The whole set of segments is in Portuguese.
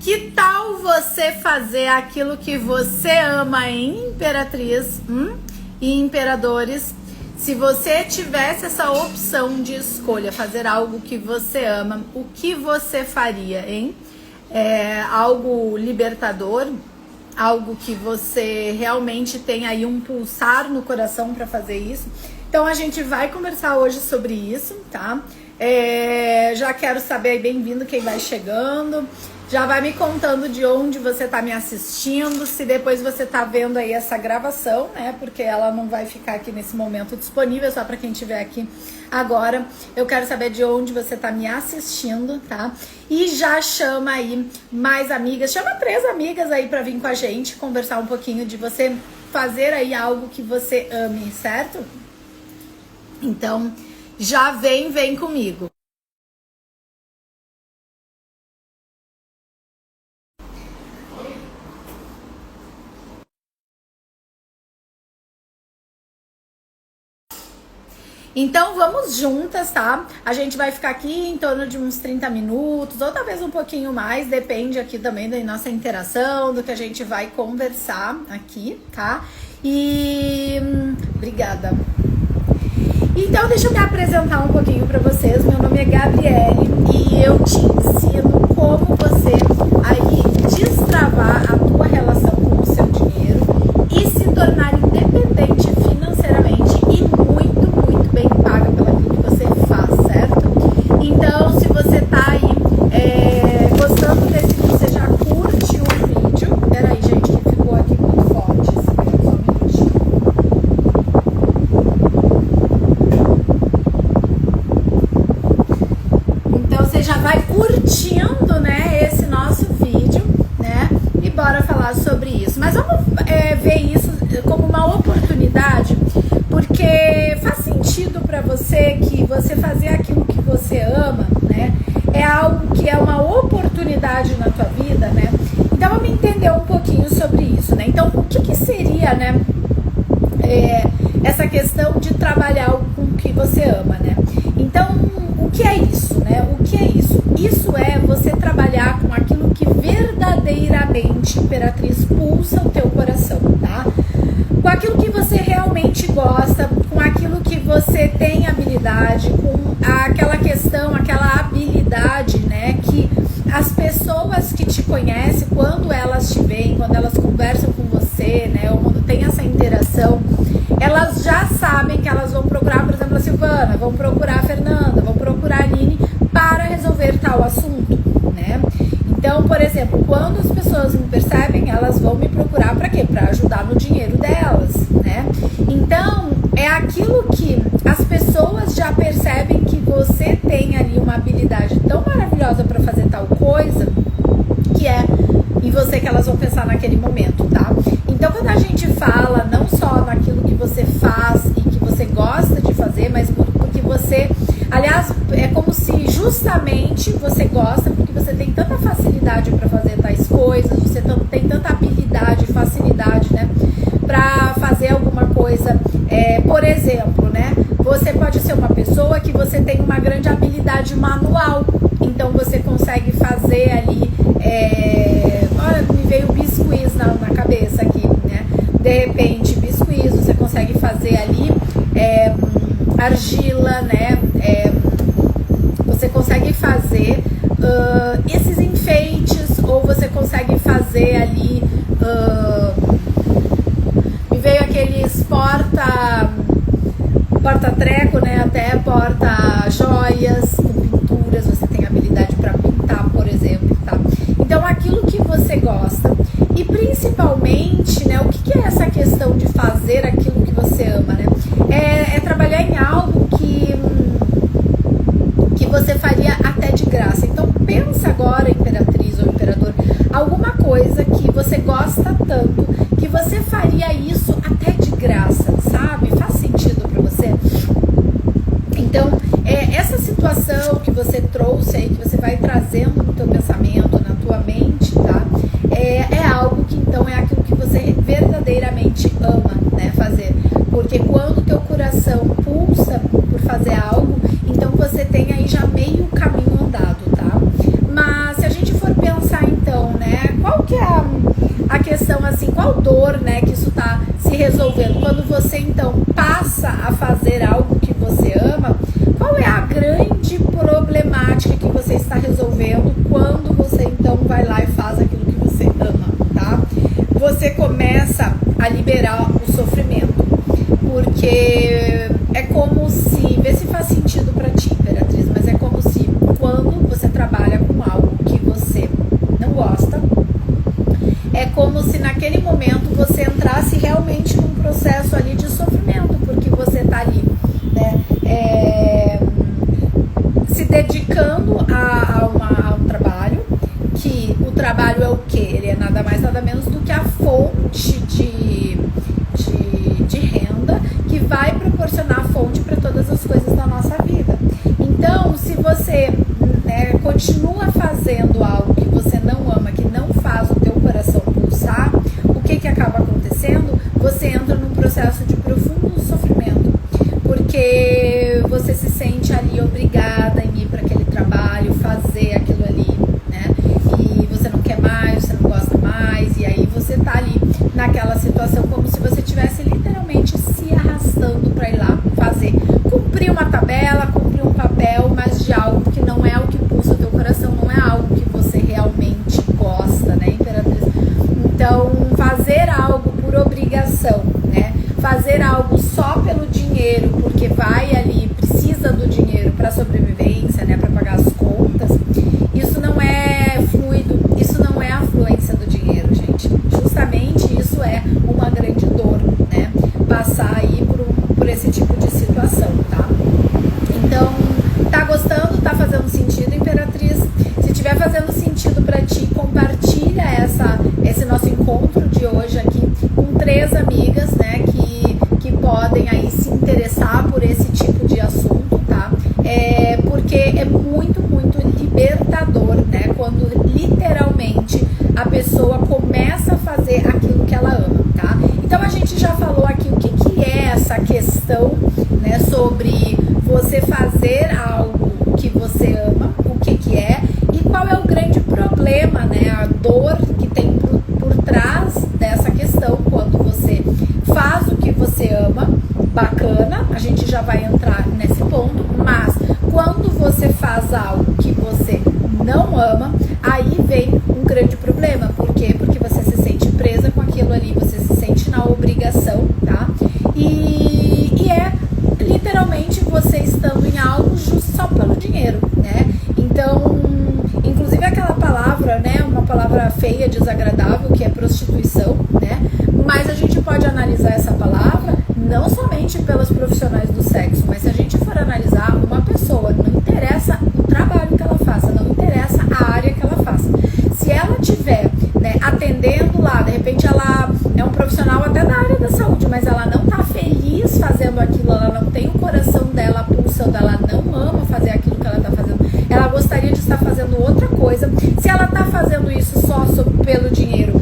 Que tal você fazer aquilo que você ama, hein, Imperatriz e Imperadores? Se você tivesse essa opção de escolha, fazer algo que você ama, o que você faria, hein? É algo libertador, algo que você realmente tem aí um pulsar no coração para fazer isso. Então a gente vai conversar hoje sobre isso, tá? Já quero saber, bem-vindo quem vai chegando. Já vai me contando de onde você tá me assistindo, se depois você tá vendo aí essa gravação, né? Porque ela não vai ficar aqui nesse momento disponível, só para quem estiver aqui agora. Eu quero saber de onde você tá me assistindo, tá? E já chama aí mais amigas, chama 3 amigas aí para vir com a gente, conversar um pouquinho de você fazer aí algo que você ame, certo? Então, já vem comigo. Então vamos juntas, tá? A gente vai ficar aqui em torno de uns 30 minutos, ou talvez um pouquinho mais, depende aqui também da nossa interação, do que a gente vai conversar aqui, tá? Obrigada. Então deixa eu me apresentar um pouquinho pra vocês. Meu nome é Gabriele e eu te ensino como você aí destravar a tua relação com o seu dinheiro e se tornar independente financeiramente e muito bem paga pelo que você faz, certo? Então, se você tá aí gostando desse vídeo, você já curte o vídeo. Peraí, gente, que ficou aqui muito forte. Só um minutinho. Então, você já vai curtindo, né, esse nosso vídeo, né? E bora falar sobre isso. Mas vamos ver isso como uma oportunidade, porque faz sentido para você que você fazer aquilo que você ama, né? É algo que é uma oportunidade na tua vida, né? Então vamos entender um pouquinho sobre isso, né? Então o que seria, né? Essa questão de trabalhar com o que você ama, né? Então o que é isso, né? O que é isso? Isso é você trabalhar com aquilo que verdadeiramente, Imperatriz, pulsa o teu coração, tá? Com aquilo que você realmente gosta, com aquilo que você tem habilidade, com aquela questão, aquela habilidade, né, que as pessoas que te conhecem, quando elas te veem, quando elas conversam com você, né, ou quando tem essa interação, elas já sabem que elas vão procurar, por exemplo, a Silvana, vão procurar a Fernanda, vão procurar a Aline para resolver tal assunto, né? Então, por exemplo, quando as pessoas me percebem, elas vão me procurar para quê? Para ajudar no dinheiro delas, né? Então, é aquilo que as pessoas já percebem que você tem ali uma habilidade tão maravilhosa para fazer tal coisa, que é em você que elas vão pensar naquele momento, tá? Então, quando a gente fala não só naquilo que você faz e que você gosta de fazer, mas porque você, aliás, é como se justamente você gosta, porque você tem tanta facilidade para fazer tais coisas, você tem tanta habilidade e facilidade, né, para fazer alguma coisa. Por exemplo, né, você pode ser uma pessoa que você tem uma grande habilidade manual, então você consegue fazer ali, olha, me veio biscuits na cabeça aqui, né, de repente biscuits, você consegue fazer ali argila, né, você consegue fazer esses enfeites, ou você consegue fazer ali, me veio aqueles porta-treco, né, até porta-joias, com pinturas, você tem habilidade para pintar, por exemplo, tá? Então, aquilo que você gosta, e principalmente, né, o que é essa questão de fazer aquilo que você ama, né? É trabalhar em algo que você faria até de graça. Então pensa agora, Imperatriz ou Imperador, alguma coisa que você gosta tanto que você faria isso até de graça, sabe? Faz sentido pra você? Então, essa situação que você trouxe aí, que você vai trazendo no teu pensamento, na tua mente, tá? É algo que então é aquilo que você verdadeiramente ama, né, fazer. Porque quando o teu coração pulsa por fazer algo, então você tem aí já meio caminho andado, tá? Mas se a gente for resolvendo, quando você então passa a fazer algo que você ama, qual é a grande problemática que você está resolvendo quando você então vai lá e faz aquilo que você ama, tá? Você começa a liberar o sofrimento, porque é como se, vê se faz sentido pra ti, Imperatriz, mas é como se quando você trabalha com algo que você não gosta, é como se naquele momento você entrasse realmente num processo ali de sofrimento, porque você tá ali, né, se dedicando a um trabalho, que o trabalho é o quê? Ele é nada mais, nada menos do que a fonte de renda que vai proporcionar a fonte para todas as coisas da nossa vida. Então, se você, né, continua fazendo algo que você não ama, que não faz o teu coração pulsar, o que acaba acontecendo? Você entra num processo de profundo sofrimento, porque você se sente ali obrigada em ir para aquele trabalho, fazer aquilo ali, né? E você não quer mais, você não gosta mais, e aí você tá ali naquela situação como se você estivesse literalmente se arrastando para ir lá fazer, cumprir uma tabela, cumprir um papel, mas de algo que não é o que pulsa o teu coração, não é algo que você realmente gosta, né, Imperatriz? Então, fazer algo por obrigação, né? Fazer algo só pelo dinheiro, porque vai ali, precisa do dinheiro para sobrevivência, né, para pagar as contas, isso não é fluido, isso não é a fluência do dinheiro, gente. Justamente isso é uma grande dor, né? Passar aí por esse tipo de situação, tá? Então, tá gostando? Tá fazendo sentido, Imperatriz? Se tiver fazendo sentido pra ti, compartilha esse nosso encontro de hoje aqui com 3 amigas, né, que podem aí se interessar por esse tipo de assunto, tá? Porque é muito, muito libertador, né, quando literalmente a pessoa começa a fazer aquilo que ela ama, tá? Então a gente já falou aqui o que é essa questão, né, sobre você fazer algo que você ama, o que é e qual é o grande problema, né, a dor que tem por trás dessa questão quando você faz o que você ama, bacana, a gente já vai entrar nesse ponto, mas quando você faz algo que você não ama, aí vem um grande problema. Por quê? Porque você se sente presa com aquilo ali, você se sente na obrigação, tá? E é literalmente você estando em algo justo só pelo dinheiro, né? Então, inclusive aquela palavra, né, uma palavra feia, desagradável, que é prostituição, né? Mas a gente pode analisar essa palavra não somente pelos profissionais do sexo, mas se a gente for analisar uma pessoa, não interessa o trabalho que ela faça, não interessa a área que ela faça. Se ela tiver, né, atendendo lá, de repente ela é um profissional até da área da saúde, mas ela não tá feliz fazendo aquilo, ela não tem o coração dela pulsando, ela não ama fazer aquilo que ela tá fazendo, ela gostaria de estar fazendo outra coisa. Se ela tá fazendo isso só pelo dinheiro,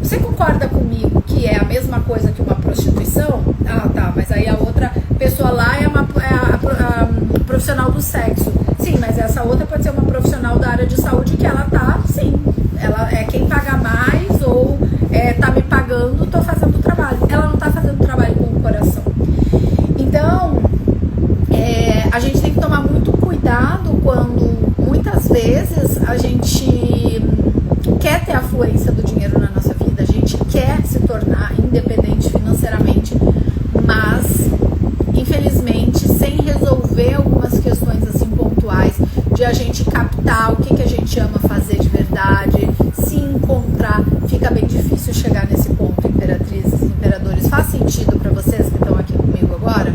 você concorda comigo que é a mesma coisa que uma prostituição? Ah, tá, mas aí a outra pessoa lá é a profissional do sexo. Sim, mas essa outra pode ser uma profissional da área de saúde que ela tá, sim, ela é quem paga mais ou tá me pagando, tô fazendo o trabalho. Ela não tá fazendo o trabalho com o coração. Então, a gente tem que tomar muito cuidado quando muitas vezes a gente quer ter a fluência do dinheiro na nossa vida, a gente quer se tornar independente financeiramente, mas infelizmente sem resolver algumas questões assim pontuais de a gente captar o que a gente ama fazer de verdade, se encontrar, fica bem difícil chegar nesse ponto, Imperatrizes e Imperadores. Faz sentido para vocês que estão aqui comigo agora?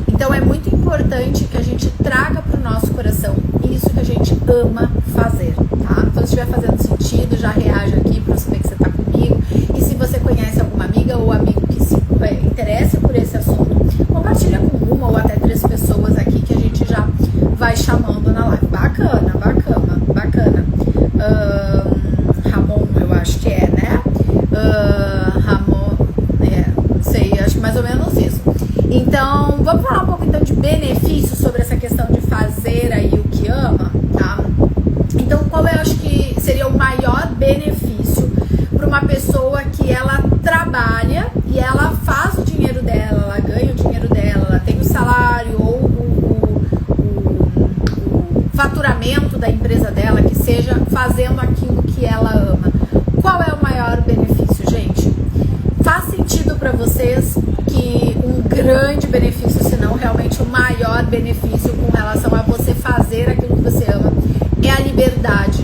Então é muito importante que a gente traga para o nosso coração isso que a gente ama fazer, tá? Então se estiver fazendo sentido, já reage aqui para saber que você está comigo. E se você conhece alguma amiga ou amigo que se interesse por esse assunto, compartilha com uma ou até 3 pessoas aqui que a gente já vai chamando na live. Bacana, bacana, bacana. Ramon, eu acho que é, né? Ramon, não sei, acho que mais ou menos isso. Então, vamos falar um pouco então de benefícios sobre essa questão de fazer aí o que ama, tá? Então, qual eu acho que seria o maior benefício para uma pessoa que ela trabalha e ela faz fazendo aquilo que ela ama. Qual é o maior benefício, gente? Faz sentido para vocês que um grande benefício, se não realmente o maior benefício com relação a você fazer aquilo que você ama, é a liberdade.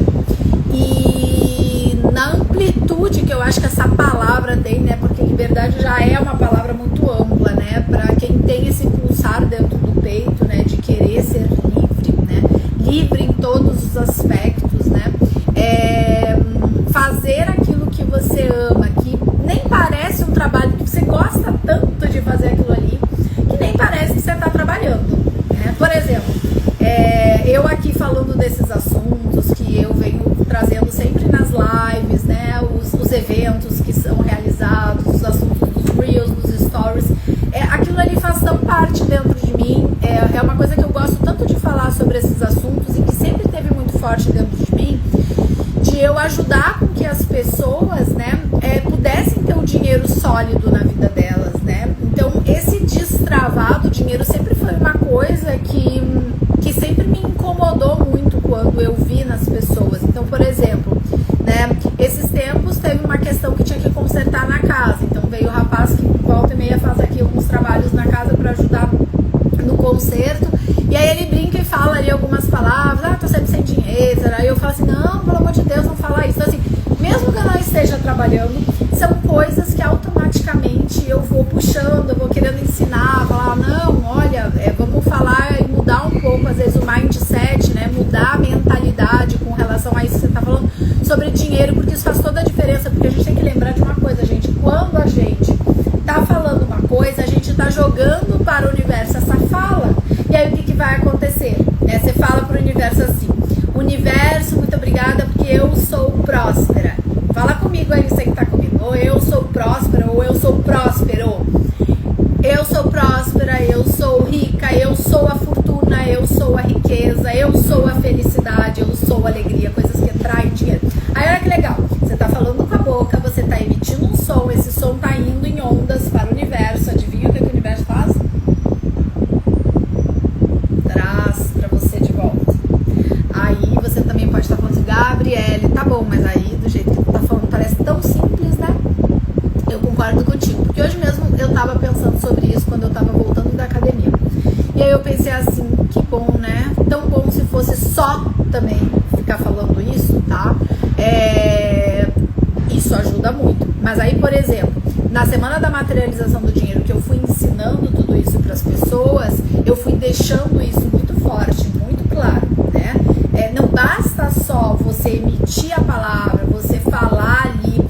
E na amplitude que eu acho que essa palavra tem, né? Porque liberdade já é uma palavra muito ampla, né? Para quem tem esse pulsar dentro do peito, né? De querer ser livre, né? Livre em todos os aspectos, né? Fazer aquilo que você ama, que nem parece um trabalho, que você gosta tanto de fazer aquilo ali, que nem parece que você está trabalhando, né? Por exemplo, eu aqui falando desses assuntos que eu venho trazendo sempre nas lives, né? Os eventos que são realizados, os assuntos dos Reels, dos Stories, aquilo ali faz tão parte dentro de mim, é uma coisa que eu gosto tanto de falar sobre esses assuntos e que sempre teve muito forte dentro de mim, de eu ajudar com que as pessoas, né, pudessem ter um dinheiro sólido na vida delas, né? Então, esse destravar do dinheiro sempre foi uma coisa que sempre me incomodou muito quando eu vi nas pessoas. Então, por exemplo, né, esses tempos teve uma questão que tinha que consertar na casa. Então, veio o rapaz que volta e meia faz aqui alguns trabalhos na casa para ajudar no conserto. E aí ele brinca e fala ali algumas palavras, tô sempre sem dinheiro. Aí eu falo assim, não, pelo amor de Deus, não fala isso. Então, assim, mesmo que eu não esteja trabalhando, são coisas que automaticamente eu vou puxando, eu vou querendo ensinar, falar, não, olha, vamos falar e mudar um pouco, às vezes, o mindset, né? Mudar a mentalidade com relação a isso que você tá falando sobre dinheiro, porque isso faz toda a diferença, porque a gente tem que lembrar de uma coisa, gente, quando a gente tá falando uma coisa, a gente tá jogando para o universo essa fala, e aí o que vai acontecer? Né? Você fala pro universo assim, universo, muito obrigada porque eu sou próspera. Fala comigo aí, você que tá comigo. Ou eu sou próspera, ou eu sou próspero. Eu sou próspera, eu sou rica, eu sou a fortuna, eu sou a riqueza, eu sou a felicidade, eu sou a alegria, coisas que atraem dinheiro. Aí olha que legal, você tá falando com a boca, você tá emitindo um som, esse som tá indo em ondas para o universo. Adivinha o que o universo faz? Traz pra você de volta. Aí você também pode estar falando assim, Gabriele, tá bom, mas aí do jeito que tu tá falando parece tão simples, né? Eu concordo contigo, porque hoje mesmo eu tava pensando sobre isso quando eu tava voltando da academia. E aí eu pensei assim, que bom, né? Tão bom se fosse só também ficar falando isso, tá? Isso ajuda muito. Mas aí, por exemplo, na semana da materialização do dinheiro, que eu fui ensinando tudo isso para as pessoas, eu fui deixando isso muito forte, muito claro, né? Não basta só você emitir a palavra, você falar ali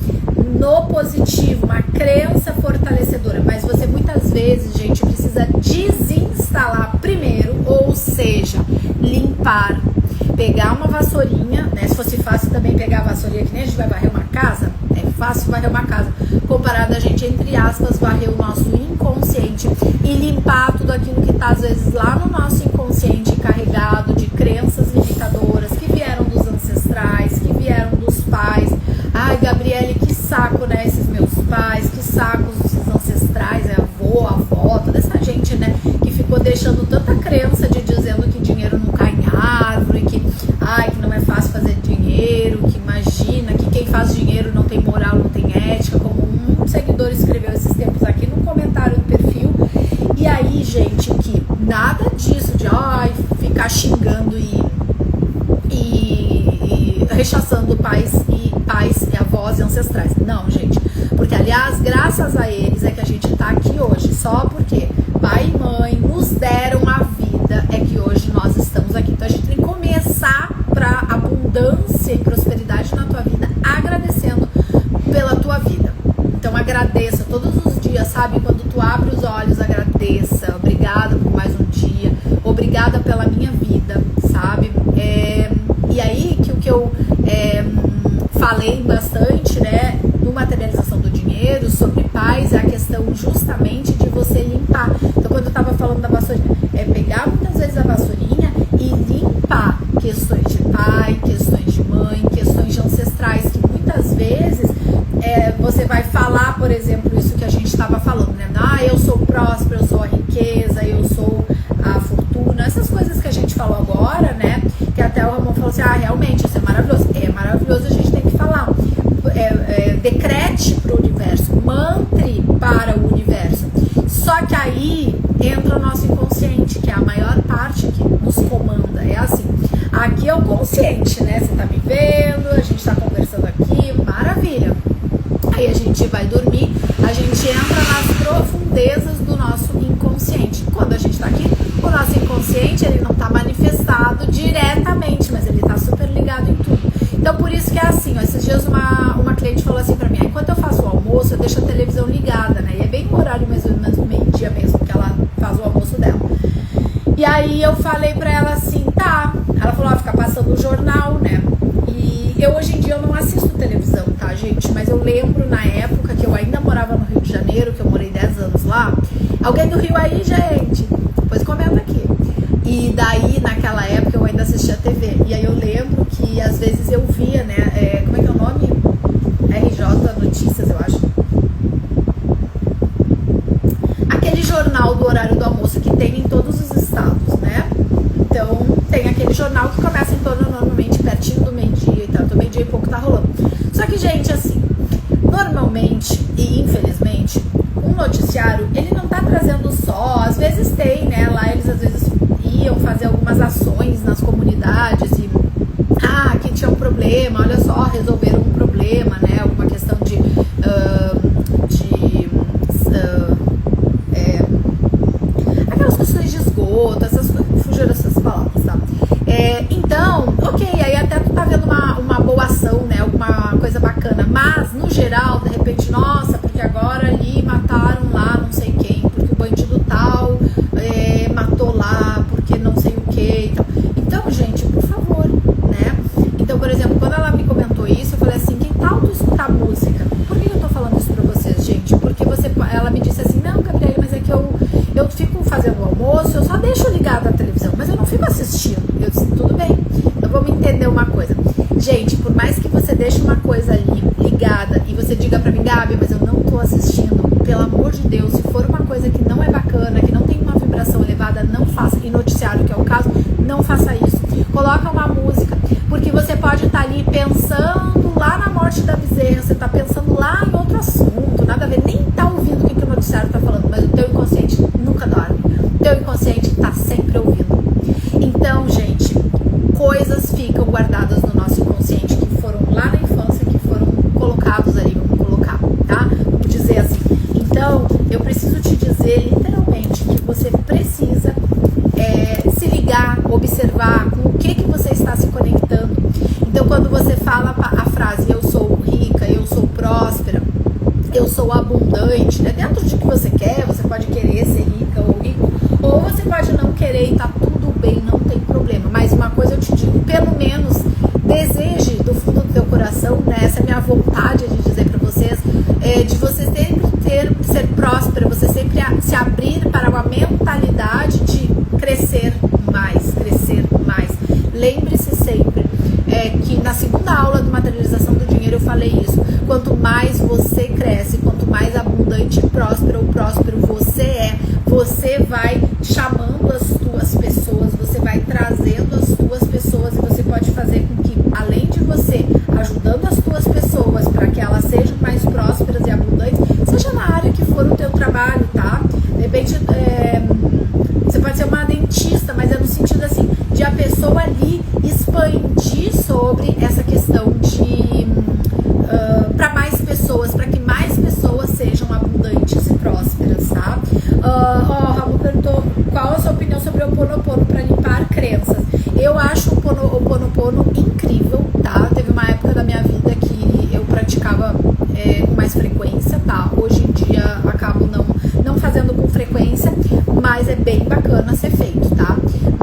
no positivo, uma crença fortalecedora, mas você muitas vezes, gente, precisa desinstalar primeiro, ou seja, limpar, pegar uma vassourinha, né? Se fosse fácil também pegar a vassourinha, que nem a gente vai varrer uma casa, é fácil varrer uma casa, comparado a gente, entre aspas, varrer o nosso inconsciente e limpar tudo aquilo que tá às vezes lá no nosso inconsciente carregado de crenças limitadoras que vieram dos ancestrais, que vieram dos pais. Ai, Gabriele, que saco, né, esses meus pais, que saco esses ancestrais, avô, avó, toda essa gente, né, que ficou deixando tanta crença de dizendo que dinheiro não cai em árvore, que, ai, que não é fácil fazer dinheiro, que imagina que quem faz dinheiro não tem moral, não tem ética, como um seguidor escreveu esses tempos aqui no comentário do perfil. E aí, gente, que nada disso de, ai, ficar xingando e rechaçando pais e avós e ancestrais. Não, gente, porque aliás, graças a eles é que a gente tá aqui hoje, só porque pai e mãe nos deram a vida, é que hoje nós estamos aqui. Então a gente tem que começar pra abundância e prosperidade na tua vida, agradecendo pela tua vida. Então agradeça todos os dias, sabe? Quando tu abre os olhos, agradeça. Obrigada por mais um dia, obrigada pela minha vida, sabe? E aí que o que eu falei bastante, né, no materialização do dinheiro, sobre paz, é a questão justamente de você limpar. Então quando eu tava falando da vassourinha, pegar muitas vezes a vassourinha e limpar questões de pai, questões de mãe, questões de ancestrais, que muitas vezes você vai falar, por exemplo, isso que a gente estava falando, né? Ah, eu sou próspero, eu sou a riqueza, eu sou a fortuna, essas coisas que a gente falou agora, né? Que até o Ramon falou assim, ah, realmente, isso é maravilhoso. É maravilhoso. conversando aqui, maravilha. Aí a gente vai dormir, a gente entra nas profundezas do nosso inconsciente. Quando a gente tá aqui, o nosso inconsciente, ele não tá manifestado diretamente, mas ele tá super ligado em tudo. Então por isso que é assim, ó, esses dias uma cliente falou assim pra mim, enquanto eu faço o almoço, eu deixo a televisão ligada, né? E é bem no horário mais ou menos do meio-dia mesmo que ela faz o almoço dela. E aí eu falei pra ela assim, tá. Ela falou, fica passando o jornal, né? E eu hoje em dia eu não assisto televisão, tá, gente? Mas eu lembro na época que eu ainda morava no Rio de Janeiro, que eu morei 10 anos lá. Alguém do Rio aí, gente? Pois comenta aqui. E daí, naquela época, eu ainda assistia TV. E aí eu lembro que às vezes eu via, né? Como é que é o nome? RJ Notícias, eu acho. Aquele jornal do horário do almoço que tem em todos os estados, né? Então, tem aquele jornal que começa em torno, normalmente, pertinho do meio-dia e tal. Do meio-dia e pouco tá rolando. Só que, gente, assim, normalmente e infelizmente, um noticiário, ele não tá trazendo só, às vezes tem, né? Lá eles às vezes iam fazer algumas ações nas comunidades e, aqui tinha um problema, olha só, resolveram um problema, né? Alguma questão de aquelas questões de esgoto, essas coisas, fugiram essas palavras, tá? Então, ok, aí até tu tá vendo uma boa ação, né? Alguma coisa bacana, mas no geral, de repente, nossa, porque agora ali mataram lá não sei quem, porque o bandido tal matou lá, porque não sei o que e tal. Então, gente, por favor, né? Então, por exemplo, quando ela me comentou isso, eu falei assim, que tal tu escutar música? Por que eu tô falando isso pra vocês, gente? Porque ela me disse assim, não, Gabriela, mas é que eu fico fazendo o almoço, eu só deixo ligada a televisão, mas eu não fico assistindo. Eu disse, tudo bem, então vamos entender uma coisa. Gente, por mais que você deixe uma coisa ali ligada e você diga pra mim, Gabi, mas eu não tô assistindo, pelo amor de Deus, se for uma coisa que não é bacana, que não tem uma vibração elevada, não faça. E noticiário, que é o caso, não faça isso. Coloca uma música, porque você pode estar ali pensando lá na morte da bezerra, você tá pensando lá em outro assunto, nada a ver, nem tá ouvindo o que o noticiário tá falando, mas o teu inconsciente nunca dorme. O teu inconsciente tá sempre ouvindo. Então, gente, coisas ficam guardadas no nosso inconsciente que foram lá na infância, que foram colocados ali, vamos colocar, tá? Vamos dizer assim. Então, eu preciso te dizer literalmente que você precisa se ligar, observar com o que você está se conectando. Então, quando você fala a frase, eu sou rica, eu sou próspera, eu sou abundante, né? Dentro de que você quer, você pode querer ser rica ou rico, ou você pode não querer e tá tudo bem, não tem problema. Mas uma coisa eu te digo, pelo menos deseje do fundo do teu coração, né? Essa é a minha vontade de dizer pra vocês, de você sempre ser próspera, você sempre se abrir para uma mentalidade de crescer mais, crescer mais. Lembre-se sempre que na segunda aula de materialização do dinheiro eu falei isso. Quanto mais você cresce, quanto mais abundante, próspero ou próspero você vai chamando as tuas pessoas, você vai trazendo as tuas pessoas e você pode fazer com que, além de você ajudando as tuas pessoas para que elas sejam mais prósperas e abundantes, seja na área que for o teu trabalho, tá? De repente, você pode ser uma dentista, mas é no sentido assim, de a pessoa ali expandir sobre essa questão de para mais pessoas, para que mais pessoas sejam abundantes e prósperas, tá? Ramon perguntou qual a sua opinião sobre o Ho'oponopono para limpar crenças. Eu acho o Ho'oponopono incrível, tá? Teve uma época da minha vida que eu praticava com mais frequência, tá? Hoje em dia acabo não fazendo com frequência, mas é bem bacana ser feito, tá?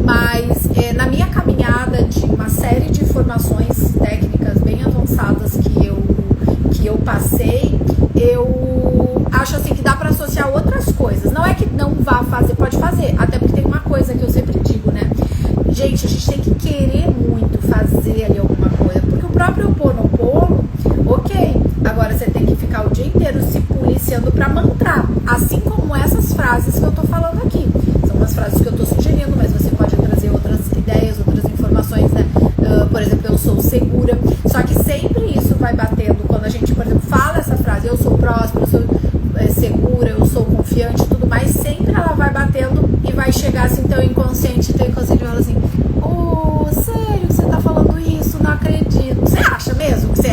Mas na minha caminhada de uma série de formações técnicas bem avançadas que eu passei, eu acho assim que dá para associar outras coisas. Não é que não vá fazer, pode fazer, até porque tem uma coisa que eu sempre digo, né? Gente, a gente tem que querer muito fazer ali alguma coisa, porque o próprio Ho'oponopono, ok, agora você tem que ficar o dia inteiro se policiando para mantrar, assim como essas frases que eu tô falando aqui. São umas frases que eu tô sugerindo, mas você pode trazer outras ideias, outras informações, né? Por exemplo, eu sou segura, só que sempre isso vai batendo quando a gente, por exemplo, fala essa frase, eu sou próspera, eu sou segura, eu sou confiante, tudo mais, sempre ela vai batendo e vai chegar assim, teu inconsciente fala assim, sério que você tá falando isso? Não acredito. Você acha mesmo que você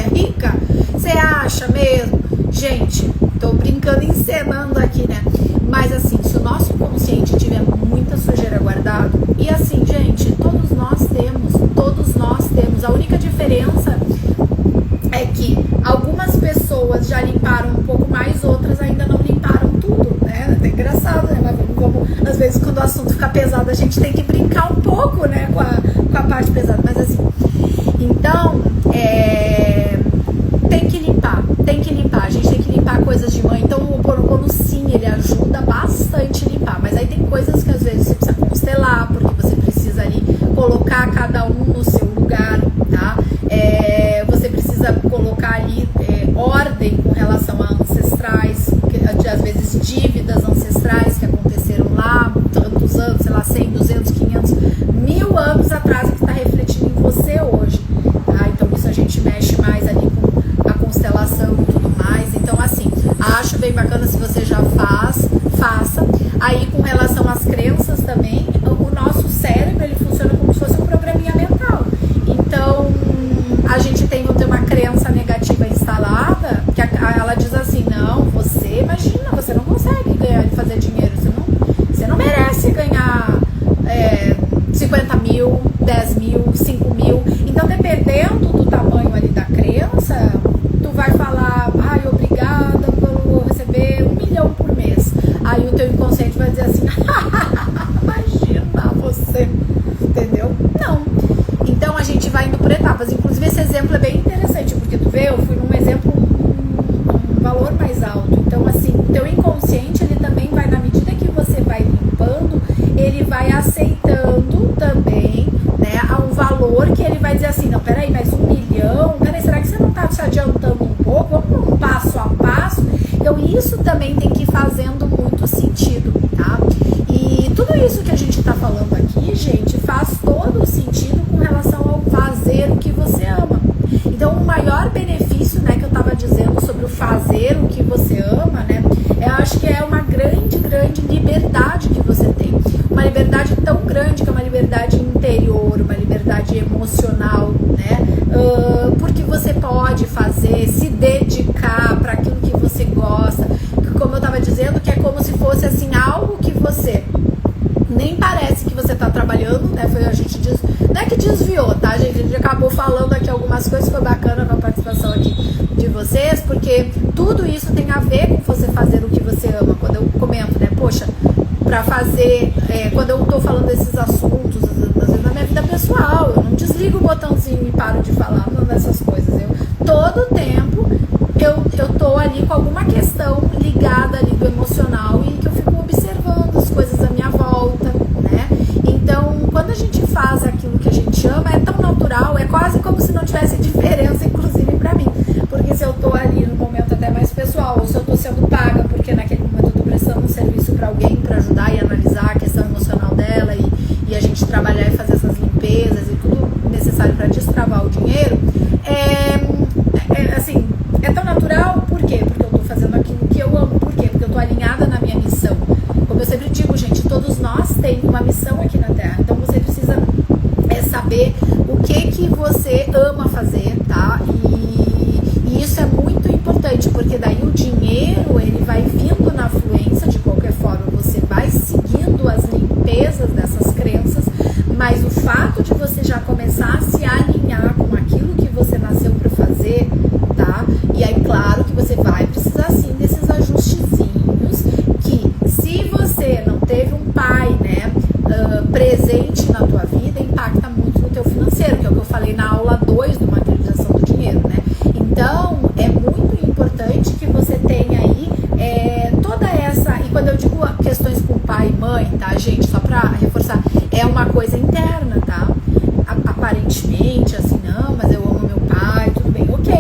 limparam um pouco mais, outras ainda não limparam tudo, né? É até engraçado, né? Mas vamos, às vezes quando o assunto fica pesado a gente tem que brincar um pouco, né, com a parte pesada, mas assim, então tem que limpar, a gente tem que limpar coisas de mãe. Então o Ho'oponopono sim, ele ajuda bastante a limpar, mas aí tem coisas que às vezes você precisa constelar, porque você precisa ali colocar cada um no seu lugar, tá? Você precisa colocar ali ordem com relação a ancestrais, às vezes dívidas ancestrais que aconteceram lá tantos anos, sei lá, 100, 200, 500, 1000 anos atrás, que está refletindo em você hoje, tá? Então isso a gente mexe mais ali com a constelação e tudo mais. Então assim, acho bem bacana, se você já faça. Aí com relação às crenças também, o nosso cérebro, ele funciona como se fosse um programinha mental. Então a gente tem uma crença negativa instalada, que ela diz assim, não, você, imagina, você não consegue ganhar e fazer dinheiro, você não merece ganhar 50 mil, 10 mil, 5 mil. Então dependendo do tamanho ali da crença, tu vai falar, ai, obrigada, vou receber 1 milhão por mês. Aí o teu inconsciente vai dizer assim, imagina você, entendeu? Não. Então a gente vai indo por etapas. Inclusive esse exemplo é bem interessante, porque tu vê, eu fui num exemplo um valor mais alto. Então assim, o teu inconsciente, ele também vai, na medida que você vai limpando, ele vai aceitando também, né, a um valor que ele vai dizer assim, não, peraí, mas 1 milhão, peraí, será que você não tá se adiantando um pouco? Vamos um passo a passo. Então isso também tem que ir fazendo muito sentido, tá? E tudo isso que a gente tá falando aqui, gente, faz todo o sentido com relação ao fazer o que você ama. Então o maior benefício, né, que eu tava dizendo sobre o fazer o que você ama, né, eu acho que é uma grande, grande liberdade que você tem. Uma liberdade tão grande, que é uma liberdade interior, uma liberdade emocional, né? Porque você pode fazer, se dedicar para aquilo que você gosta. Como eu estava dizendo, que é como se fosse assim, algo que você nem parece que você está trabalhando, né? A gente diz, não é que desviou, tá, gente? A gente acabou falando aqui algumas coisas, foi bacana na participação aqui de vocês, porque tudo isso tem a ver com você fazer o que você ama. Quando eu comento, né, poxa, pra fazer, quando eu tô falando desses assuntos, às vezes na minha vida pessoal, eu não desligo o botãozinho e paro de falar dessas coisas. Todo tempo eu tô ali com alguma questão ligada ali do emocional e que eu fico observando as coisas à minha volta, né? Então, quando a gente faz aquilo que a gente ama, é tão natural, é quase como se não tivesse diferença, inclusive pra mim. Porque se eu tô ali no momento até mais pessoal, ou se eu tô sendo paga, porque naquele momento eu tô prestando um serviço pra alguém pra ajudar e analisar a questão emocional dela e a gente trabalhar e fazer essas limpezas e tudo necessário pra destravar o dinheiro, assim, é tão natural. Por quê? Porque eu tô fazendo aquilo que eu amo. Por quê? Porque eu tô alinhada na minha missão. Como eu sempre digo, gente, todos nós temos uma missão aqui na Terra. Então você precisa saber o que você ama fazer, tá? E isso é muito importante, porque daí o dinheiro, ele vai vindo na fluência. De qualquer forma, você vai seguindo as limpezas dessas crenças, mas o fato de você já começar a se alinhar com aquilo que você nasceu para fazer, tá? E aí, claro que você vai precisar sim desses ajustezinhos, que se você não teve um pai, né, presente na tua vida, impacta muito no teu financeiro, que é o que eu falei na aula 2 do materialização do dinheiro, né? Então, é muito importante que você tenha aí toda essa, e quando eu digo questões com pai e mãe, tá, gente, só pra reforçar, é uma coisa interna, tá? Aparentemente, assim, não, mas eu amo meu pai, tudo bem, ok.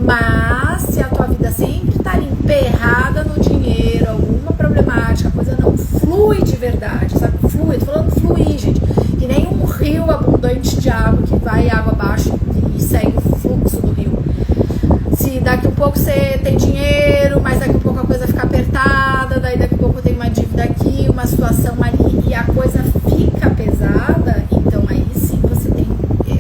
Mas se a tua vida sempre tá ali emperrada no dinheiro, alguma problemática, a coisa não flui de verdade, sabe? Flui, tô falando fluir, gente. Que nem um rio abundante de água que vai água abaixo e segue o fluxo do rio. Se daqui a pouco você tem dinheiro, mas daqui a pouco a coisa fica apertada, daí daqui a pouco tem uma dívida aqui, uma situação ali e a coisa fica pesada, então aí sim você tem,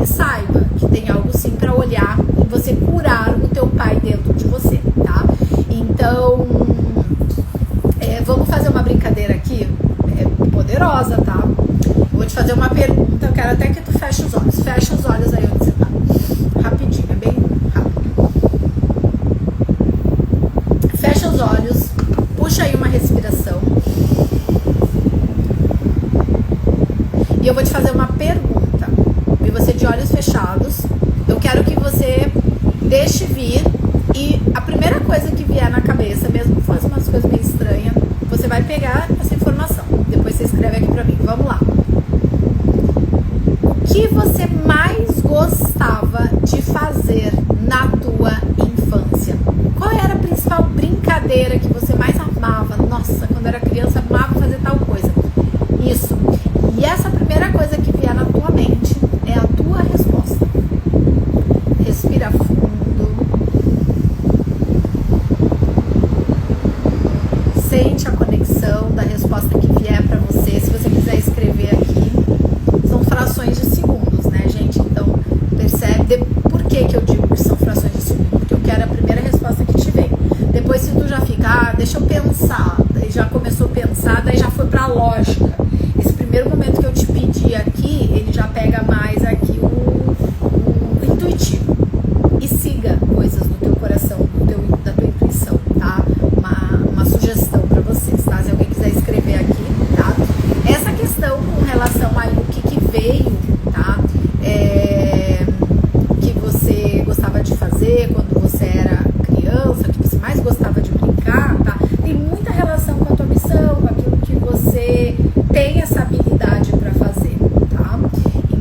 saiba que tem algo sim para olhar e você curar o teu pai dentro de você, tá? Então, vamos fazer uma brincadeira aqui, poderosa, tá? Eu vou te fazer uma pergunta, eu quero até que tu feche os olhos. Fecha os olhos aí onde você tá. Rapidinho, é bem rápido. e eu vou te fazer uma pergunta. E você de olhos fechados, eu quero que você deixe vir e a primeira coisa que vier na cabeça, mesmo que fosse umas coisas meio estranhas, você vai pegar essa informação. Depois você escreve aqui pra mim. Vamos lá. O que você mais gostava de fazer na tua infância? Qual era a principal brincadeira que você mais amava? Nossa, quando eu era criança, amava fazer tal coisa. Isso. E essa primeira coisa que vier na tua mente é a tua resposta. Respira fundo. Sente a conexão da resposta que vier para você. Se você quiser escrever aqui, são frações de segundos, né, gente? Então, percebe por que eu digo que são frações de segundos? Porque eu quero a primeira resposta que te vem. Depois, se tu já ficar, deixa eu pensar, daí já começou a pensar, daí já foi pra lógica. Esse primeiro momento que eu te pedi aqui, ele já pega mais aqui o intuitivo. E siga coisas do teu coração, da tua intuição, tá? Uma sugestão pra vocês, tá? Se alguém quiser escrever aqui, tá? Essa questão com relação a o que veio, tá? Que você gostava de fazer quando você era criança, que você mais gostava de brincar, tá? Tem muita relação com a tua missão, com aquilo que você tem essa habilidade pra fazer, tá?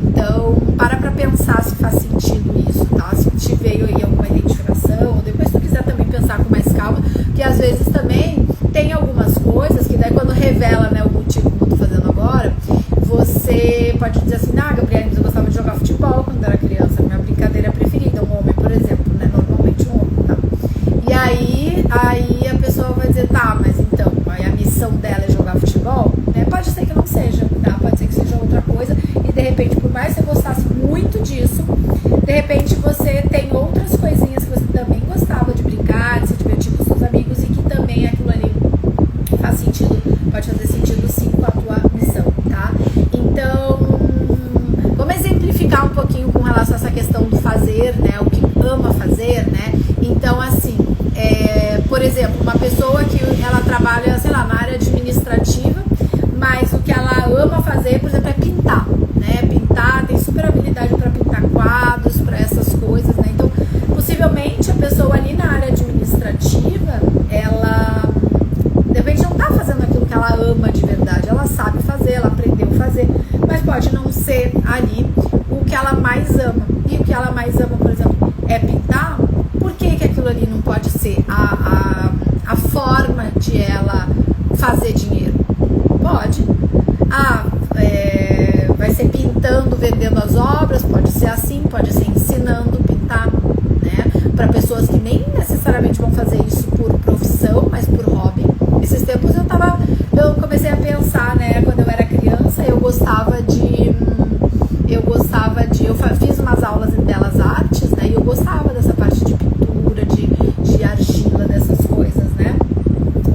Então, para pra pensar se faz sentido isso, tá? Se te veio aí alguma identificação, ou depois se tu quiser também pensar com mais calma, que às vezes também tem algumas coisas que daí quando revela, né, o motivo que eu tô fazendo agora, você pode dizer assim, Gabriela, eu gostava de jogar futebol quando era criança, minha brincadeira preferida, um homem, por exemplo, né, normalmente um homem, tá? E aí a pessoa vai dizer, tá, mas então, aí a missão dela é jogar futebol, né? Pode ser que não seja, tá? Pode ser que seja outra coisa, e de repente, por mais que você gostasse muito disso, de repente você tem outras coisinhas que você também gostava de brincar, de se divertir com seus amigos, e que também aquilo ali faz sentido, pode fazer sentido sim com a tua missão, tá? Então, vamos exemplificar um pouquinho com relação a essa questão do fazer, né? O que ama fazer, né? Então, assim, por exemplo, uma pessoa que ela trabalha, sei lá, na área administrativa, mas o que ela ama fazer, por exemplo, é pintar, né? Pintar, tem super habilidade para pintar quadros, para essas coisas, né? Então, possivelmente, a pessoa ali na área administrativa, ela, de repente, não tá fazendo aquilo que ela ama de verdade, ela sabe fazer, ela aprendeu a fazer, mas pode não ser ali o que ela mais ama. E o que ela mais ama, por exemplo, é pintar. Por que aquilo ali não pode ser a forma de ela fazer dinheiro? Pode. Vai ser pintando, vendendo as obras, pode ser assim, pode ser ensinando a pintar, né? Para pessoas que nem necessariamente vão fazer isso por profissão, mas por hobby. Esses tempos eu comecei a pensar, né? Quando eu era criança, eu fiz umas aulas em belas artes, né? E eu gostava dessa parte de pintura, de argila, dessas coisas, né?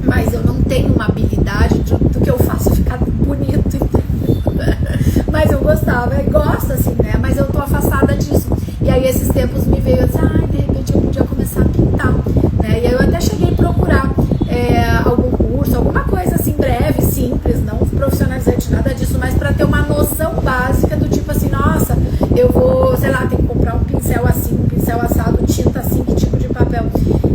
Mas eu não tenho uma habilidade do que eu faço ficar bonito, mas eu gostava, eu gosto assim, né? Mas eu tô afastada disso. E aí esses tempos me veio assim, de repente eu podia começar a pintar, né? E aí eu até cheguei a procurar algum curso, alguma coisa assim breve, simples, não profissionalizante, nada disso, mas para ter uma noção básica do tipo assim, nossa, eu vou, sei lá, tem que comprar um pincel assim, um pincel assado, tinta assim, que tipo de papel,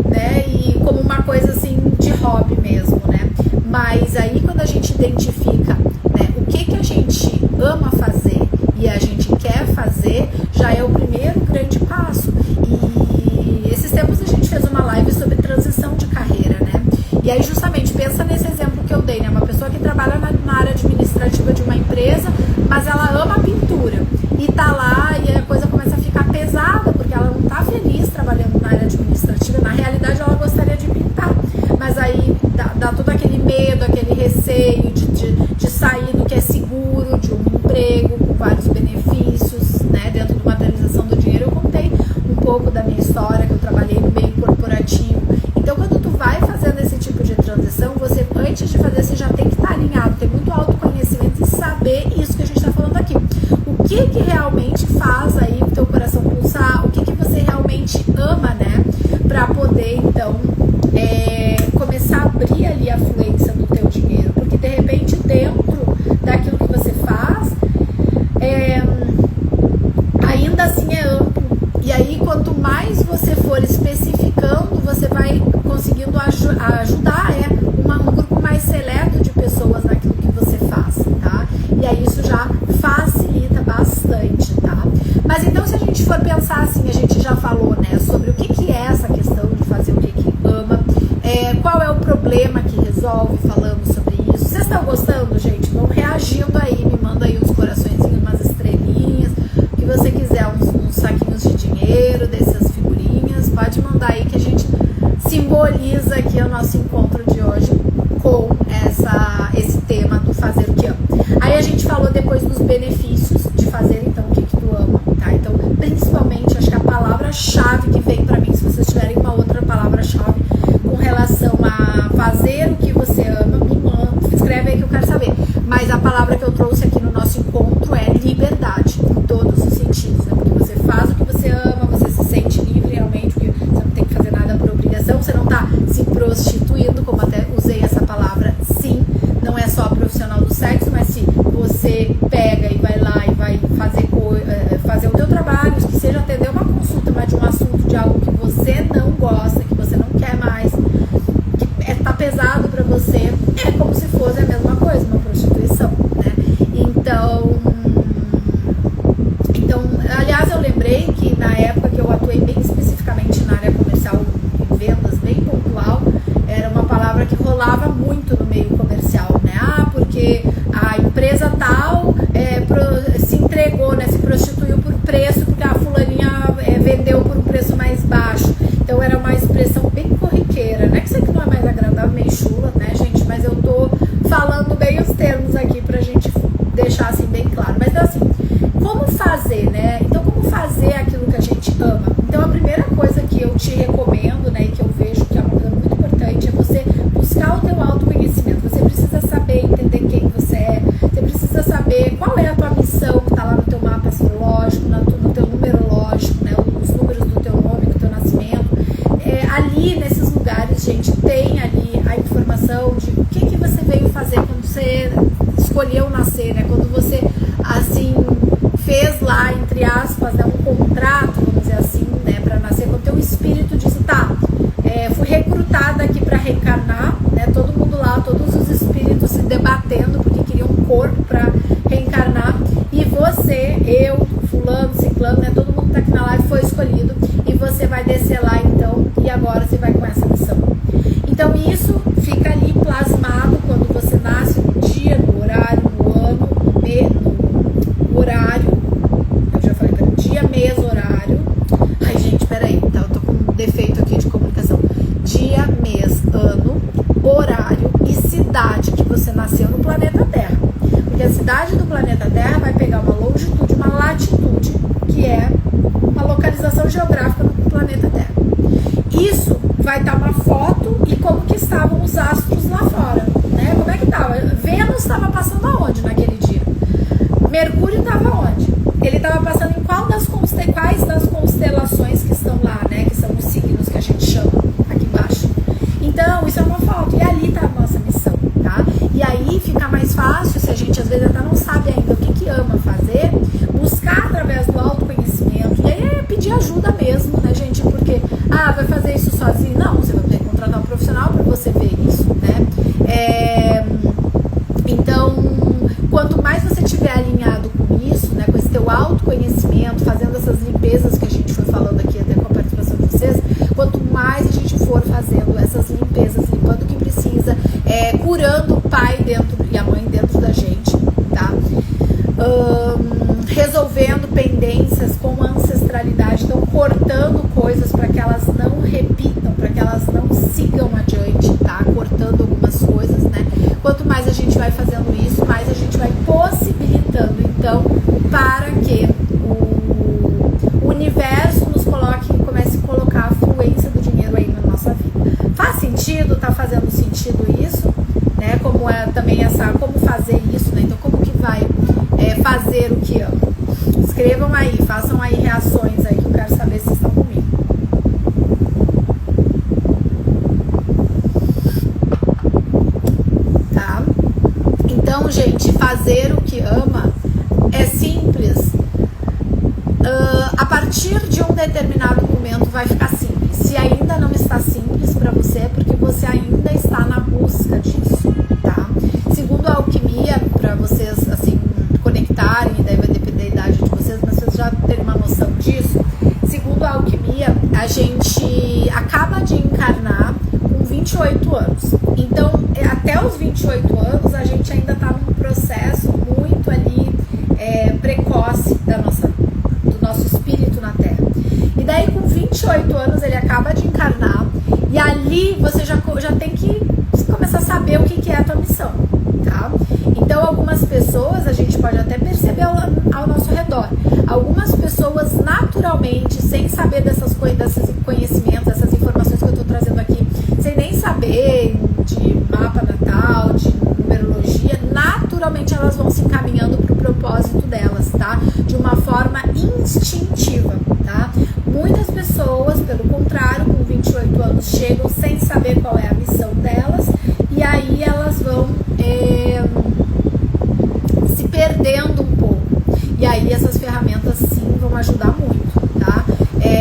né? E como uma coisa assim de hobby mesmo, né? Mas aí quando a gente identifica, né, o que a gente ama fazer e a gente quer fazer, já é o primeiro grande passo. E esses tempos a gente fez uma live sobre transição de carreira, né? E aí justamente pensa nesse exemplo que eu dei, né? Uma pessoa que trabalha na área administrativa de uma empresa, mas ela ama a pintura e tá lá e a coisa começa a ficar pesada porque ela não tá feliz trabalhando na área administrativa. Na realidade ela gostaria de pintar, mas aí dá todo aquele medo, aquele receio de sair do que é seguro, de um emprego com vários benefícios, né? Dentro de uma realização do dinheiro, eu contei um pouco da minha história, que eu trabalhei no meio corporativo. Então quando tu vai fazendo esse tipo de transição, você, antes de fazer, você já tem que estar alinhado, ter muito autoconhecimento e saber isso que a gente está falando aqui. O que realmente faz aí o teu coração pulsar, o que você realmente ama, né? Para poder, então, começar a abrir ali a fluência do teu dinheiro. Porque, de repente, dentro daquilo que você faz, ajudar um grupo mais seleto de pessoas naquilo que você faz, tá? E aí isso já facilita bastante, tá? Mas então, se a gente for pensar assim, a gente já falou, né, sobre o que é essa questão de fazer o que ama, qual é o problema que resolve, falamos sobre isso. Vocês estão gostando, gente? Vão reagindo aí, me manda aí uns coraçõezinhos, umas estrelinhas, o que você quiser, uns saquinhos de dinheiro, dessas figurinhas, pode mandar aí que a gente simboliza aqui o nosso encontro de hoje com esse tema do fazer o que ama. Aí a gente falou depois dos benefícios de fazer então o que tu ama, tá? Então, principalmente, acho que a palavra-chave que vem pra mim, se vocês tiverem uma outra palavra-chave com relação a fazer o que você ama, me manda, escreve aí que eu quero saber. Mas a palavra que eu trouxe aqui no nosso encontro é liberdade, em todos os sentidos, né? Porque você faz o que você ama, você se sente livre realmente, porque você não tem que fazer nada por obrigação, você não tá se prostituindo, como até usei essa palavra, sim, não é só profissional do sexo, mas se você pega e vai lá e vai fazer o teu trabalho, que seja atender uma consulta, mas de um assunto, de algo que você não gosta, que você não quer mais, que tá pesado pra você, é como se fosse a mesma coisa, uma prostituição, né? Então, aliás, eu lembrei que na época que eu atuei bem especificamente na área comercial, em vendas, bem pontual, era uma palavra que rolava muito no meio comercial, né? Porque a empresa tal se entregou, né? Se prostituiu por preço, porque a fulaninha vendeu por um preço mais baixo. Então era uma expressão bem corriqueira, né? Que isso aqui não é mais agradável, meio chula, né, gente? Mas eu tô falando bem os termos aqui pra gente deixar assim bem claro. Mas então, assim, como fazer, né? Então, como fazer aquilo que a gente ama? Então, a primeira coisa que eu te recomendo, né, e que eu vejo que é uma coisa muito importante, é você buscar o teu autoconhecimento. Você precisa saber, entender quem você é. Você precisa saber qual é a tua missão que tá lá no teu mapa astrológico, no teu numerológico, né? Os números do teu nome, do teu nascimento. Ali, nesses lugares, gente, tem ali a informação de o que você veio fazer quando você escolheu nascer, né? Quando você, assim, fez lá, entre aspas, né, um contrato, vamos dizer assim, né, para nascer, quando o teu espírito disse, tá, fui recrutada aqui para reencarnar, né? Todo mundo lá, todos os espíritos se debatendo porque queriam um corpo para reencarnar, e você, eu, fulano, ciclano, né, todo mundo tá aqui na live foi escolhido, e você vai descer lá então, e agora você vai com essa missão. Então isso fica ali plasmado quando você nasce, no dia, no horário, no ano, no horário, eu já falei, dia, mês, horário, ai gente, peraí, tá, eu tô com um defeito aqui de comunicação, dia, mês, ano, horário e cidade que você nasceu no planeta Terra, porque a cidade do planeta Terra vai pegar uma longitude, uma latitude, que é uma localização geográfica no planeta Terra. Isso vai estar uma foto e como que estavam os astros lá fora, né? Como é que estava? Vênus estava passando aonde naquele dia? Mercúrio estava onde? Ele estava passando em quais das constelações que estão lá, né? Que são os signos que a gente chama aqui embaixo. Então, isso é uma foto. E ali está a nossa missão, tá? E aí fica mais fácil, se a gente às vezes até não sabe ainda o que ama fazer, buscar através do autoconhecimento. E aí é pedir ajuda mesmo, né, gente? Porque, vai fazer isso sozinho? Não, você vai ter que contratar um profissional para você ver isso, né? Então, quanto mais você estiver alinhado com isso, né, com esse teu autoconhecimento, fazendo essas limpezas que a gente foi falando aqui até com a participação de vocês, quanto mais a gente for fazendo essas limpezas, limpando o que precisa, curando o pai dentro e a mãe dentro da gente, tá? Resolvendo pendências com ancestralidade, então cortando coisas para que elas não repitam, para que elas não sigam adiante, tá? Cortando algumas coisas, né? Quanto mais a gente vai fazendo isso, mais a gente vai possibilitando, então, para que o universo nos comece a colocar a fluência do dinheiro aí na nossa vida. Faz sentido? Tá fazendo sentido isso? Né? Como é também como fazer isso, né? Então, como que vai fazer o que ama? Escrevam aí, façam aí reações aí que eu quero saber se estão comigo. Tá? Então, gente, fazer o que ama é simples. A partir de um determinado momento vai ficar simples. Se ainda não está simples para você, é porque você ainda 28 anos. Então, até os 28 anos, a gente ainda está num processo muito ali precoce do nosso espírito na Terra. E daí, com 28 anos, ele acaba de encarnar, e ali você já tem que começar a saber o que é a tua missão, tá? Então, algumas pessoas, a gente pode até perceber ao nosso redor, algumas pessoas naturalmente, sem saber desses conhecimentos, dessas informações que eu estou trazendo aqui, sem nem saber de mapa natal, de numerologia, naturalmente elas vão se encaminhando para o propósito delas, tá? De uma forma instintiva, tá? Muitas pessoas, pelo contrário, com 28 anos, chegam sem saber qual é a missão delas, e aí elas vão se perdendo um pouco. E aí essas ferramentas sim vão ajudar muito, tá?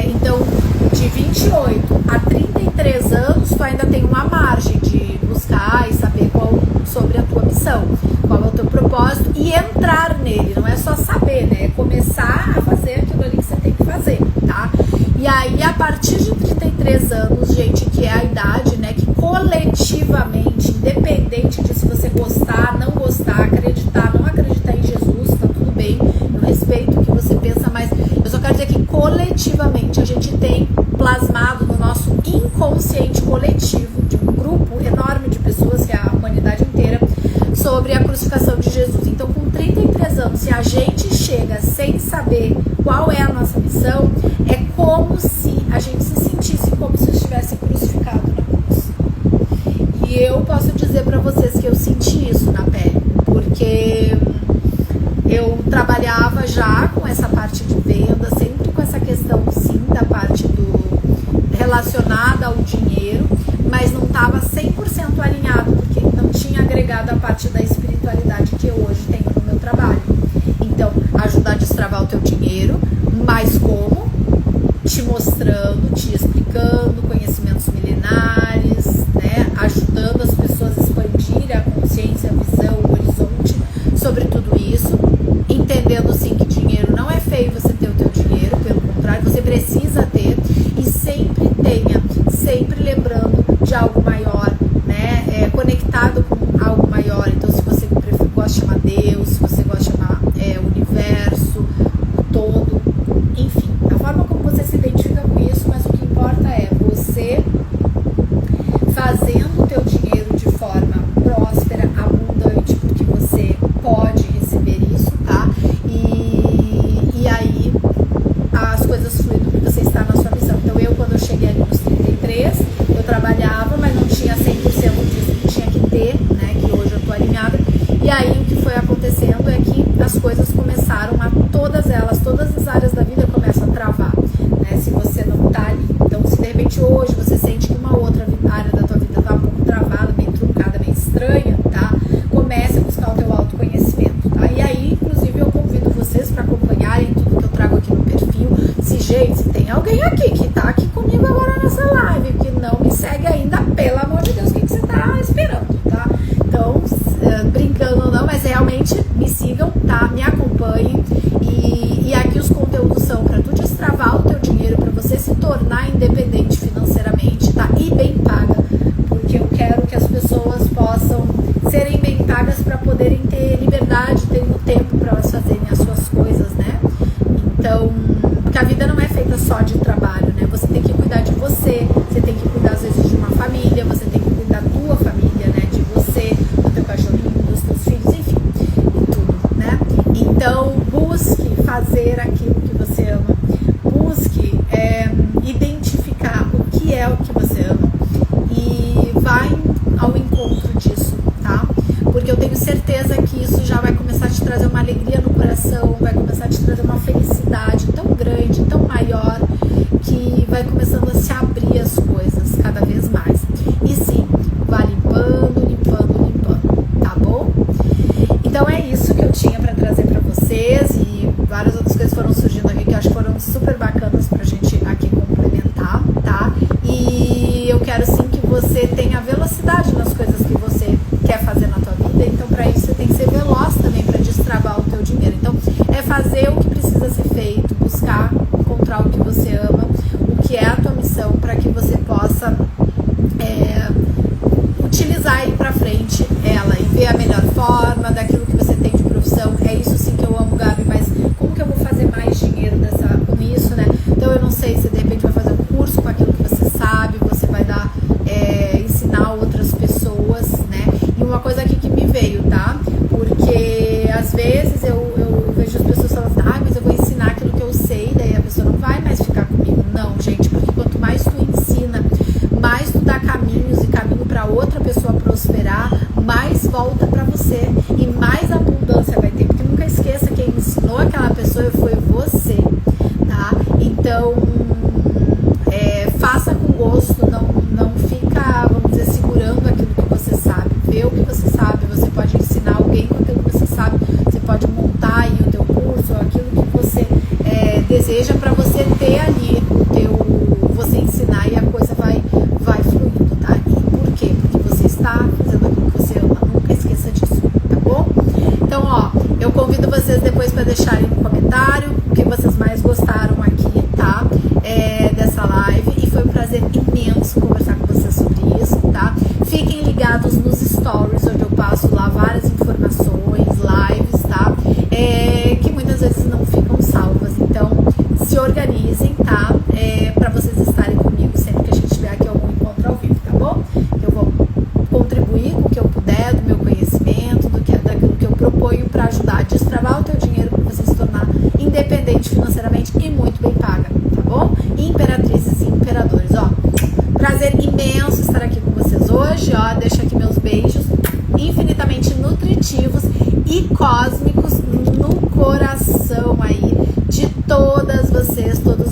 Então, de 28 a 33 anos, tu ainda tem uma margem de buscar e saber sobre a tua missão, qual é o teu propósito e entrar nele. Não é só saber, né? É começar a fazer aquilo ali que você tem que fazer, tá? E aí, a partir de 33 anos, gente, que é a idade, né, que coletivamente, independente de se você gostar, não gostar, acreditar, não acreditar em Jesus, tá tudo bem, eu respeito o que você pensa, mas eu só quero dizer que coletivamente a gente tem plasmado no nosso inconsciente coletivo, de um grupo enorme de pessoas, que é a humanidade inteira, sobre a crucificação de Jesus. Então, com 33 anos, se a gente chega sem saber qual é a nossa missão, é como se a gente se sentisse como se estivesse crucificado na cruz. E eu posso dizer para vocês que eu senti isso na pele, porque eu trabalhava já com essa parte de venda, sempre com essa questão sim da parte relacionada ao dinheiro, mas não estava 100% alinhado, porque não tinha agregado a parte da espiritualidade que eu hoje tenho no meu trabalho. Então, ajudar a destravar o teu dinheiro, mas como? Te mostrando, te explicando conhecimentos milenares, né? Ajudando as pessoas a expandirem a consciência, a visão, o horizonte sobre tudo isso, entendendo sim que dinheiro não é feio você ter o teu dinheiro, pelo contrário, você precisa ter, e sempre tenha, sempre lembrando de algo maior, né? Conectado com algo maior. Então, se você gosta de chamar Deus, se você gosta de chamar o universo, o todo, enfim, a forma como você se identifica com isso, mas o que importa é você fazendo o teu dinheiro de forma próspera, abundante, porque você pode receber isso, tá? E aí as coisas fluindo porque você está na sua missão. Então, quando eu cheguei ali nos 33, eu trabalhava, mas não tinha 100% disso que tinha que ter, né? Que hoje eu tô alinhada. E aí o que foi acontecendo é que as coisas começaram todas as áreas da vida começam a travar, né? Se você não tá ali. Então, se de repente hoje você sente que uma outra área da tua vida tá um pouco travada, meio truncada, meio estranha, tá? Comece a buscar o teu autoconhecimento, tá? E aí, inclusive, eu convido vocês para acompanharem tudo que eu trago aqui no perfil. Se tem alguém aqui que tá aqui comigo agora nessa live, que não me segue ainda, pelo amor de Deus, o que você tá esperando, tá? Então, brincando ou não, mas realmente me sigam, tá? Me acompanhem. E aqui os conteúdos são para tu destravar o teu dinheiro, para você se tornar independente financeiramente, tá? E bem paga, porque eu quero que as pessoas possam serem bem pagas para poderem ter liberdade, terem o tempo para elas fazerem as suas coisas, né? Então, porque a vida não é feita só de trabalho, né? Você tem que cuidar de você, você tem que cuidar às vezes de uma família, você tem que cuidar da tua família, né? De você, do teu cachorrinho, dos teus filhos, enfim, e tudo, né? Então, busque fazer aquilo que você ama, busque identificar o que é o que você ama e vai ao encontro disso, tá? Porque eu tenho certeza outra pessoa prosperar, mais volta para você e mais abundância vai ter, porque nunca esqueça, quem ensinou aquela pessoa foi você, tá? Então faça com gosto, não fica, vamos dizer, segurando aquilo que você sabe, vê o que você sabe, você pode ensinar alguém com aquilo que você sabe, você pode montar aí o teu curso, aquilo que você deseja para você ter ali você ensinar e a coisa vai fluindo, tá? E por quê? Porque você está fazendo aquilo que você ama, nunca esqueça disso, tá bom? Então, ó, eu convido vocês depois para deixarem no comentário o que vocês mais gostaram aqui, tá? Dessa live, e foi um prazer imenso conversar com vocês sobre isso, tá? Fiquem ligados nos stories, onde eu passo lá várias informações, lives, tá? Que muitas vezes não ficam salvas, então se organizem, tá? Para vocês estarem comigo sempre que a gente tiver aqui algum encontro ao vivo, tá bom? Eu vou contribuir com o que eu puder, do meu conhecimento, daquilo que eu proponho para ajudar a destravar o teu dinheiro, para você se tornar independente financeiramente e muito bem paga, tá bom? Imperatrizes e imperadores, ó, prazer imenso estar aqui com vocês hoje, ó, deixo aqui meus beijos infinitamente nutritivos e cósmicos no coração aí de todas vocês, todos